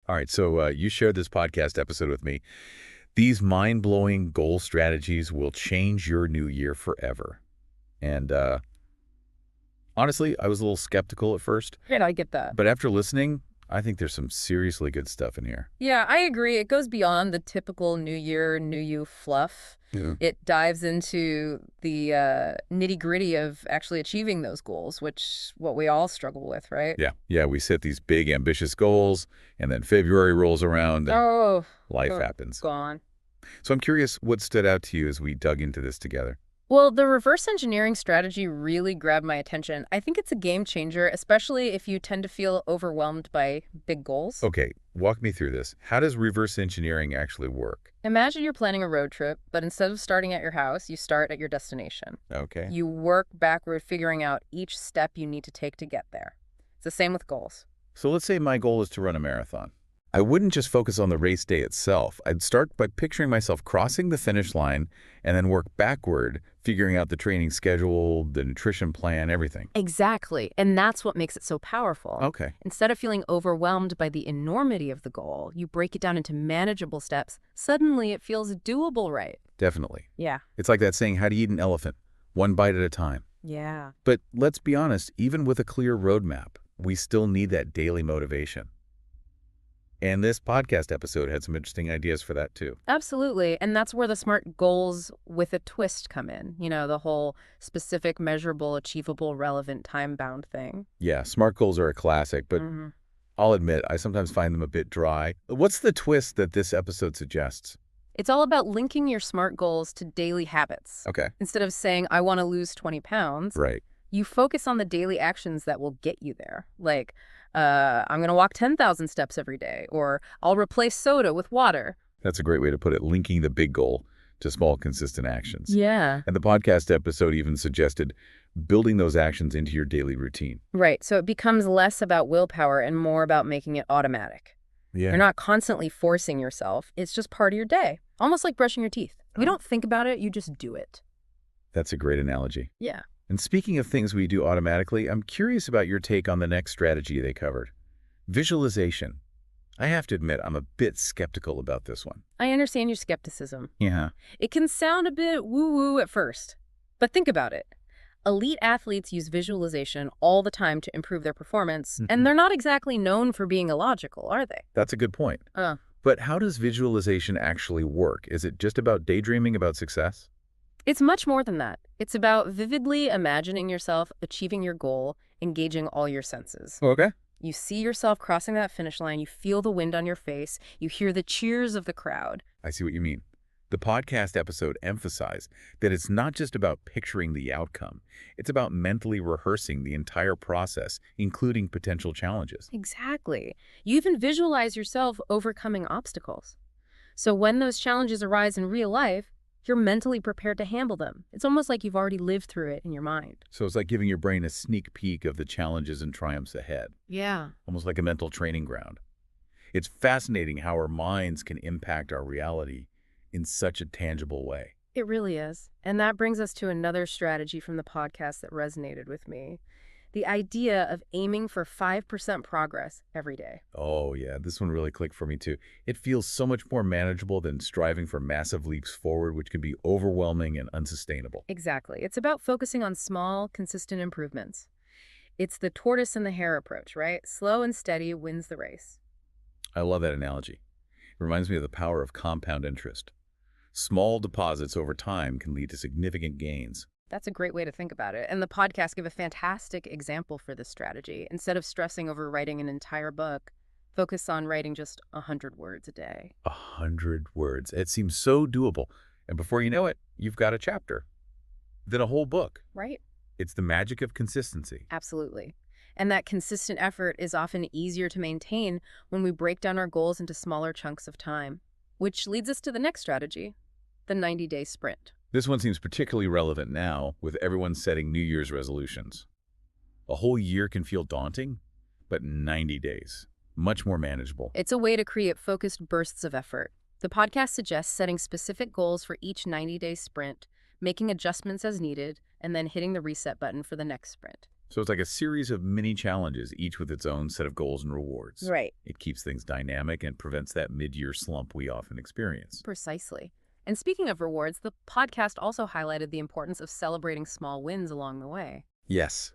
All right, so you shared this podcast episode with me. These mind-blowing goal strategies will change your new year forever. And honestly, I was a little skeptical at first, Yeah, I get that. but after listening, I think there's some seriously good stuff in here. Yeah, I agree. It goes beyond the typical New Year, New You fluff. Yeah. It dives into the nitty-gritty of actually achieving those goals, which what we all struggle with, right? Yeah, we set these big, ambitious goals, and then February rolls around and Oh, life happens. gone. So I'm curious what stood out to you as we dug into this together. Well, the reverse engineering strategy really grabbed my attention. I think it's a game changer, especially if you tend to feel overwhelmed by big goals. Okay, walk me through this. How does reverse engineering actually work? Imagine you're planning a road trip, but instead of starting at your house, you start at your destination. Okay. You work backward, figuring out each step you need to take to get there. It's the same with goals. So let's say my goal is to run a marathon. I wouldn't just focus on the race day itself. I'd start by picturing myself crossing the finish line and then work backward, figuring out the training schedule, the nutrition plan, everything. Exactly. And that's what makes it so powerful. Okay. Instead of feeling overwhelmed by the enormity of the goal, you break it down into manageable steps. Suddenly, it feels doable, right? Definitely. Yeah. It's like that saying, how to eat an elephant, one bite at a time. Yeah. But let's be honest, even with a clear roadmap, we still need that daily motivation. And this podcast episode had some interesting ideas for that too. Absolutely. And that's where the SMART goals with a twist come in. You know, the whole specific, measurable, achievable, relevant, time-bound thing. Yeah, SMART goals are a classic, but I'll admit I sometimes find them a bit dry. What's the twist that this episode suggests? It's all about linking your SMART goals to daily habits. Okay. Instead of saying, I want to lose 20 pounds, Right. you focus on the daily actions that will get you there. Like, I'm going to walk 10,000 steps every day, or I'll replace soda with water. That's a great way to put it, linking the big goal to small, consistent actions. Yeah. And the podcast episode even suggested building those actions into your daily routine. Right. So it becomes less about willpower and more about making it automatic. Yeah. You're not constantly forcing yourself. It's just part of your day, almost like brushing your teeth. You don't think about it, you just do it. That's a great analogy. Yeah. And speaking of things we do automatically, I'm curious about your take on the next strategy they covered. Visualization. I have to admit, I'm a bit skeptical about this one. I understand your skepticism. Yeah. It can sound a bit woo-woo at first, but think about it. Elite athletes use visualization all the time to improve their performance, and they're not exactly known for being illogical, are they? That's a good point. But how does visualization actually work? Is it just about daydreaming about success? It's much more than that. It's about vividly imagining yourself achieving your goal, engaging all your senses. Okay. You see yourself crossing that finish line, you feel the wind on your face, you hear the cheers of the crowd. I see what you mean. The podcast episode emphasized that it's not just about picturing the outcome. It's about mentally rehearsing the entire process, including potential challenges. Exactly. You even visualize yourself overcoming obstacles. So when those challenges arise in real life, you're mentally prepared to handle them. It's almost like you've already lived through it in your mind. So it's like giving your brain a sneak peek of the challenges and triumphs ahead, Yeah. almost like a mental training ground. It's fascinating how our minds can impact our reality in such a tangible way. It really is. And that brings us to another strategy from the podcast that resonated with me. The idea of aiming for 5% progress every day. Oh yeah, this one really clicked for me too. It feels so much more manageable than striving for massive leaps forward, which can be overwhelming and unsustainable. Exactly. It's about focusing on small, consistent improvements. It's the tortoise and the hare approach, right? Slow and steady wins the race. I love that analogy. It reminds me of the power of compound interest. Small deposits over time can lead to significant gains. That's a great way to think about it. And the podcast give a fantastic example for this strategy. Instead of stressing over writing an entire book, focus on writing just 100 words a day. 100 words. It seems so doable. And before you know it, you've got a chapter. Then a whole book. Right? It's the magic of consistency. Absolutely. And that consistent effort is often easier to maintain when we break down our goals into smaller chunks of time. Which leads us to the next strategy, the 90-day sprint. This one seems particularly relevant now, with everyone setting New Year's resolutions. A whole year can feel daunting, but 90 days, much more manageable. It's a way to create focused bursts of effort. The podcast suggests setting specific goals for each 90-day sprint, making adjustments as needed, and then hitting the reset button for the next sprint. So it's like a series of mini challenges, each with its own set of goals and rewards. Right. It keeps things dynamic and prevents that mid-year slump we often experience. Precisely. And speaking of rewards, the podcast also highlighted the importance of celebrating small wins along the way. Yes,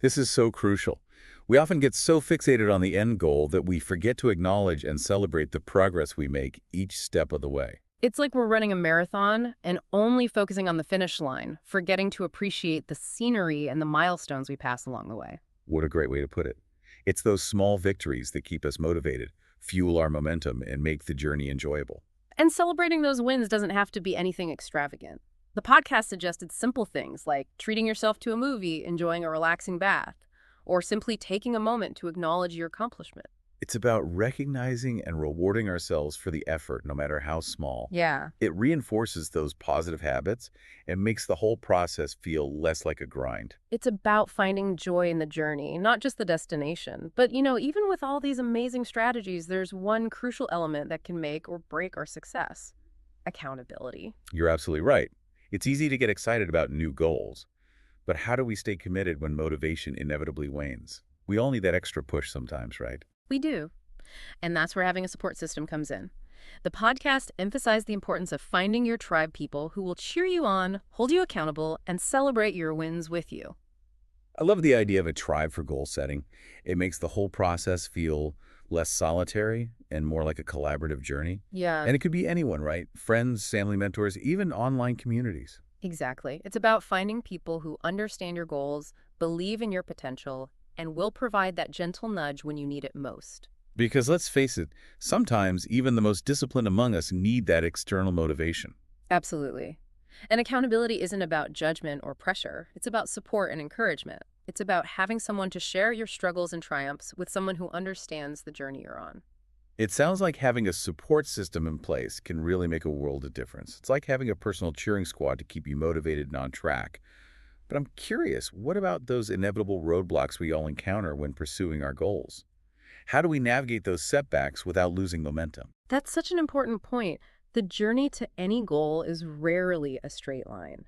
this is so crucial. We often get so fixated on the end goal that we forget to acknowledge and celebrate the progress we make each step of the way. It's like we're running a marathon and only focusing on the finish line, forgetting to appreciate the scenery and the milestones we pass along the way. What a great way to put it. It's those small victories that keep us motivated, fuel our momentum, and make the journey enjoyable. And celebrating those wins doesn't have to be anything extravagant. The podcast suggested simple things like treating yourself to a movie, enjoying a relaxing bath, or simply taking a moment to acknowledge your accomplishment. It's about recognizing and rewarding ourselves for the effort, no matter how small. Yeah. It reinforces those positive habits and makes the whole process feel less like a grind. It's about finding joy in the journey, not just the destination. But, even with all these amazing strategies, there's one crucial element that can make or break our success: accountability. You're absolutely right. It's easy to get excited about new goals, but how do we stay committed when motivation inevitably wanes? We all need that extra push sometimes, right? We do. And that's where having a support system comes in. The podcast emphasized the importance of finding your tribe people who will cheer you on, hold you accountable, and celebrate your wins with you. I love the idea of a tribe for goal setting. It makes the whole process feel less solitary and more like a collaborative journey. Yeah, And it could be anyone, right? Friends, family mentors, even online communities. exactly. It's about finding people who understand your goals, believe in your potential, and will provide that gentle nudge when you need it most. Because let's face it, sometimes even the most disciplined among us need that external motivation. Absolutely. And accountability isn't about judgment or pressure. It's about support and encouragement. It's about having someone to share your struggles and triumphs with, someone who understands the journey you're on. It sounds like having a support system in place can really make a world of difference. It's like having a personal cheering squad to keep you motivated and on track. But I'm curious, what about those inevitable roadblocks we all encounter when pursuing our goals? How do we navigate those setbacks without losing momentum? That's such an important point. The journey to any goal is rarely a straight line.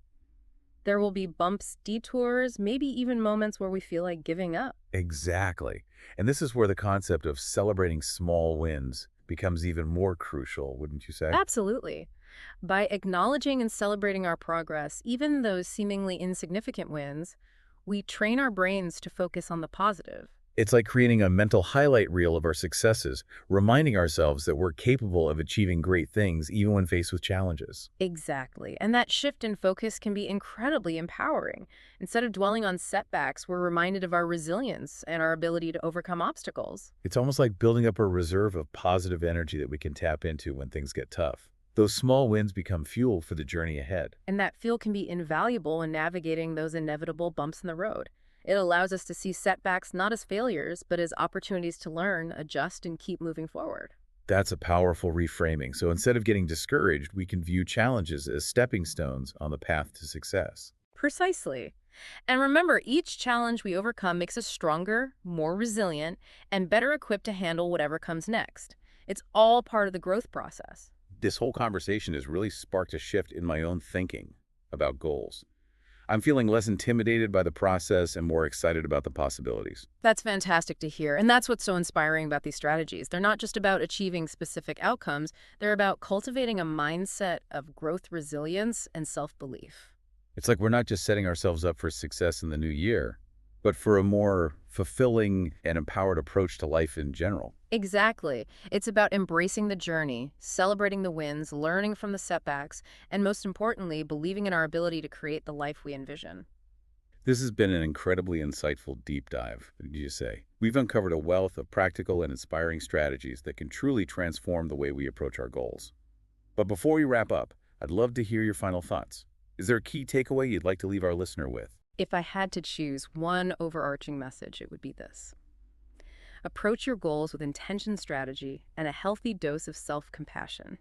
There will be bumps, detours, maybe even moments where we feel like giving up. Exactly. And this is where the concept of celebrating small wins becomes even more crucial, wouldn't you say? Absolutely. By acknowledging and celebrating our progress, even those seemingly insignificant wins, we train our brains to focus on the positive. It's like creating a mental highlight reel of our successes, reminding ourselves that we're capable of achieving great things even when faced with challenges. Exactly. And that shift in focus can be incredibly empowering. Instead of dwelling on setbacks, we're reminded of our resilience and our ability to overcome obstacles. It's almost like building up a reserve of positive energy that we can tap into when things get tough. Those small wins become fuel for the journey ahead. And that fuel can be invaluable in navigating those inevitable bumps in the road. It allows us to see setbacks not as failures, but as opportunities to learn, adjust, and keep moving forward. That's a powerful reframing. So instead of getting discouraged, we can view challenges as stepping stones on the path to success. Precisely. And remember, each challenge we overcome makes us stronger, more resilient, and better equipped to handle whatever comes next. It's all part of the growth process. This whole conversation has really sparked a shift in my own thinking about goals. I'm feeling less intimidated by the process and more excited about the possibilities. That's fantastic to hear. And that's what's so inspiring about these strategies. They're not just about achieving specific outcomes, they're about cultivating a mindset of growth, resilience, and self-belief. It's like we're not just setting ourselves up for success in the new year, but for a more fulfilling and empowered approach to life in general. Exactly. It's about embracing the journey, celebrating the wins, learning from the setbacks, and most importantly, believing in our ability to create the life we envision. This has been an incredibly insightful deep dive, did you say? We've uncovered a wealth of practical and inspiring strategies that can truly transform the way we approach our goals. But before we wrap up, I'd love to hear your final thoughts. Is there a key takeaway you'd like to leave our listener with? If I had to choose one overarching message, it would be this: approach your goals with intention, strategy, and a healthy dose of self-compassion.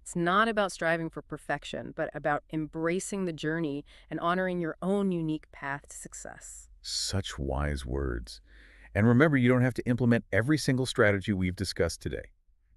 It's not about striving for perfection, but about embracing the journey and honoring your own unique path to success. Such wise words. And remember, you don't have to implement every single strategy we've discussed today.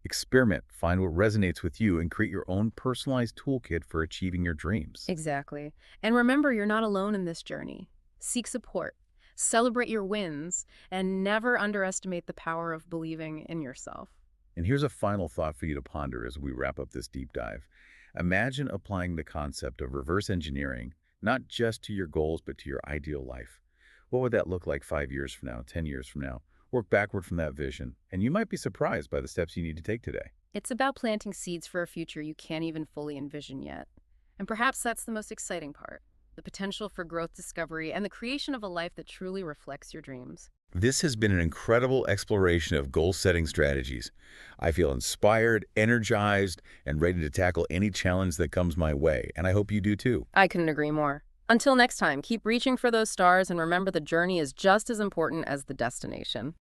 Experiment, find what resonates with you, and create your own personalized toolkit for achieving your dreams. Exactly. And remember, you're not alone in this journey. Seek support. Celebrate your wins and never underestimate the power of believing in yourself. And here's a final thought for you to ponder as we wrap up this deep dive. Imagine applying the concept of reverse engineering, not just to your goals, but to your ideal life. What would that look like 5 years from now, 10 years from now? Work backward from that vision, and you might be surprised by the steps you need to take today. It's about planting seeds for a future you can't even fully envision yet. And perhaps that's the most exciting part, the potential for growth discovery and the creation of a life that truly reflects your dreams. This has been an incredible exploration of goal-setting strategies. I feel inspired, energized, and ready to tackle any challenge that comes my way, and I hope you do too. I couldn't agree more. Until next time, keep reaching for those stars and remember the journey is just as important as the destination.